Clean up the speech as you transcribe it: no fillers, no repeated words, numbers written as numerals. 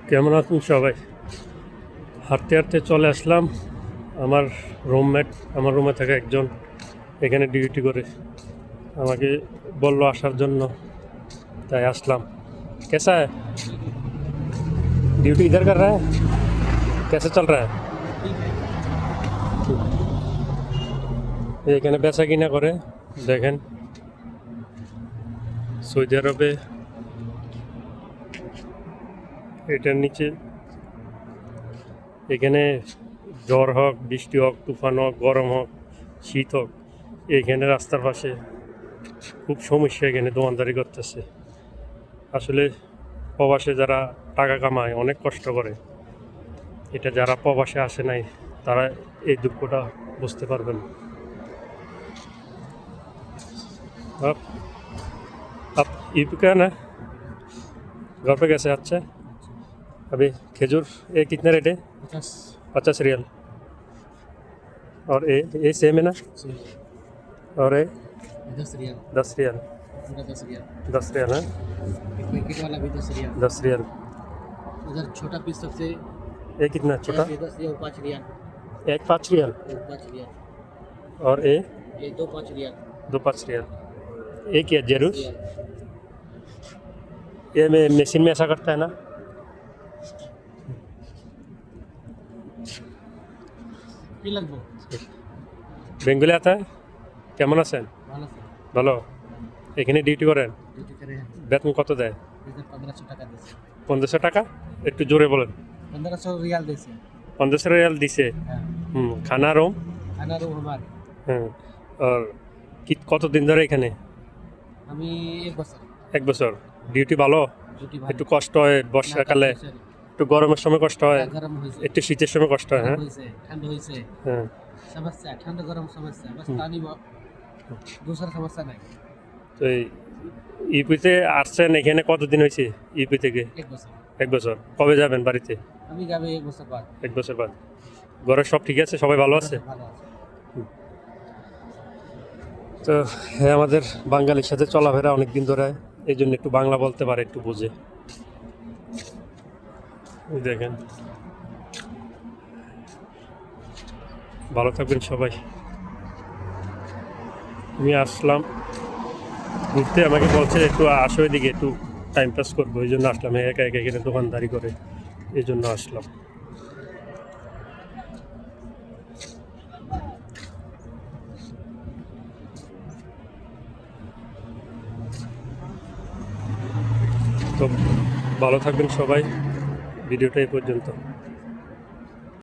কেমন আছেন সবাই? হাঁটতে হাঁটতে চলে আসলাম। আমার রুমমেট, আমার রুমে থাকা একজন এখানে ডিউটি করে, আমাকে বললো আসার জন্য, তাই আসলাম। कैसा है ड्यूटी इधर कर रहा है? कैसे चल रहा है? এখানে বেচা কিনা করে দেখেন। সৌদি আরবে এটার নিচে এখানে ঝড় হোক, বৃষ্টি হোক, তুফান হোক, গরম হোক, শীত হোক, এইখানে রাস্তার পাশে খুব সমস্যা, এখানে দোকানদারি করতেছে। আসলে প্রবাসে যারা টাকা কামায় অনেক কষ্ট করে, এটা যারা প্রবাসে আসে নাই তারা এই দুঃখটা বুঝতে পারবেন। आप यूपी का ना, घर पे कैसे? अच्छा अभी खजूर ये कितने रेट है? 50 रियल। और ये सेम है ना? और ये 10 रियल। 10 रियल। पूरा 10 रियल। 10 रियल है। एक पैकेट वाला भी 10 रियल। 10 रियल। उधर छोटा पीस सबसे ये कितना छोटा? 10 रियल 5 रियल। एक 5 रियल। 5 रियल। और ये ये 2 5 रियल। 2 5 रियल। एक ही है जरूर। रियल। ये में मशीन में ऐसा करता है ना? কি লাগবে? বেঙ্গলি आता है? কেমন আছেন? ভালো আছে। ভালো। এখানে ডিউটি করেন? ডিউটি করে বেতন কত দেয়? 1500 টাকা দিয়েছে। 1500 টাকা? একটু জোরে বলেন। 1500 रियाल দিয়েছে। 1500 रियल দিছে। হ্যাঁ। খানা রুম? খানা রুম আমার। হ্যাঁ। আর কতদিন ধরে এখানে? আমি 1 বছর। 1 বছর। ডিউটি ভালো? ডিউটি ভালো। একটু কষ্ট হয় বর্ষাকালে, একটু গরমের সময় কষ্ট হয়, গরম হয়েছে। একটু শীতের সময় কষ্ট হয়। হ্যাঁ ঠান্ডা হয়েছে। হ্যাঁ। সমস্যা ঠান্ডা গরম সমস্যা, বাস পানি दूसरा সমস্যা নাই। তো এই ইউপিতে আসছেন, এখানে কতদিন হয়েছে ইউপি থেকে? 1 বছর। 1 বছর। কবে যাবেন বাড়িতে? আমি যাবে 1 বছর বাদ। 1 বছর বাদ। ঘরে সব ঠিক আছে? সবাই ভালো আছে? ভালো আছে। তো হ্যাঁ, আমাদের বাঙালির সাথে চলাফেরা অনেকদিন ধরে, এই জন্য একটু বাংলা বলতে পারে, একটু বুঝে। দেখেন, ভালো থাকবেন সবাই। আমি আসলাম ঘুরতে, আমাকে বলছে একটু আসো এদিকে, একটু টাইম পাস করবো, এই জন্য আসলাম। একা একা এখানে দোকানদারি করে, এই জন্য আসলাম। তো ভালো থাকবেন সবাই, ভিডিওটা এই পর্যন্ত।